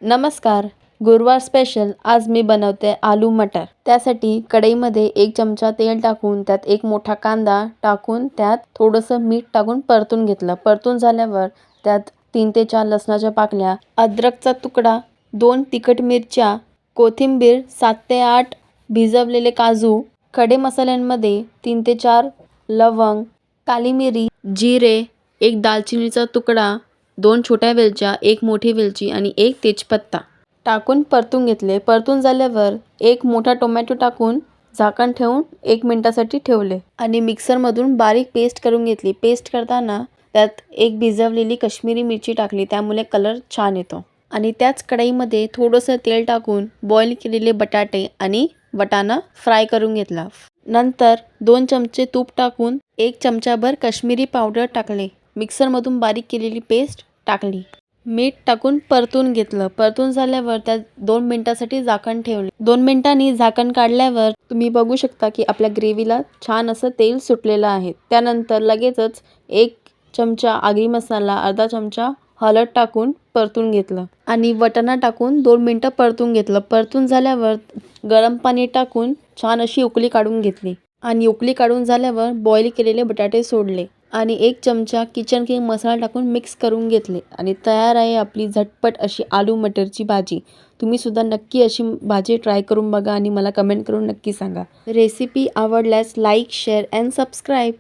नमस्कार. गुरुवार स्पेशल आज मी बनवते आलू मटर. त्यासाठी कढईमध्ये 1 चमचा तेल टाकून त्यात एक मोठा कांदा टाकून त्यात थोडंसं मीठ टाकून परतून घेतलं. परतून झाल्यावर त्यात 3 ते 4 लसणाच्या पाकळ्या, अद्रकचा तुकडा, 2 तिखट मिरच्या, कोथिंबीर, 7 ते 8 भिजवलेले काजू, खडे मसाल्यांमध्ये 3 ते 4 लवंग, काली मिरी, जिरे, 1 दालचिनीचा तुकडा, 2 छोट्या वेलच्या, 1 मोठी वेलची आणि 1 तेजपत्ता टाकून परतून घेतले. परतून झाल्यावर 1 मोठा टोमॅटो टाकून झाकण ठेवून 1 मिनिटासाठी ठेवले आणि मिक्सरमधून बारीक पेस्ट करून घेतली. पेस्ट करताना त्यात 1 भिजवलेली काश्मीरी मिरची टाकली, त्यामुळे कलर छान येतो. आणि त्याच कढईमध्ये थोडंसं तेल टाकून बॉईल केलेले बटाटे आणि वाटाणा फ्राय करून घेतला. नंतर 2 चमचे तूप टाकून 1 चमचाभर काश्मीरी पावडर टाकले. मिक्सरमधून बारीक केलेली पेस्ट टाकली. मीठ टाकून परतून घेतलं. परतून झाल्यावर त्यात 2 मिनिटासाठी झाकण ठेवले. 2 मिनिटांनी झाकण काढल्यावर तुम्ही बघू शकता की आपल्या ग्रेव्हीला छान असं तेल सुटलेलं आहे. त्यानंतर लगेचच 1 चमचा आगरी मसाला, अर्धा चमचा हळद टाकून परतून घेतलं आणि वाटाणा टाकून 2 मिनिटं परतून घेतलं. परतून झाल्यावर गरम पाणी टाकून छान अशी उकळी काढून घेतली आणि उकळी काढून झाल्यावर बॉईल केलेले बटाटे सोडले आणि 1 चमचा किचन किंग मसाला टाकून मिक्स करून घेतले आणि तयार आहे आपली झटपट अशी आलू मटरची भाजी. तुम्ही सुद्धा नक्की अशी भाजी ट्राय करून बघा आणि मला कमेंट करून नक्की सांगा. रेसिपी आवडल्यास लाईक, शेअर अँड सबस्क्राईब.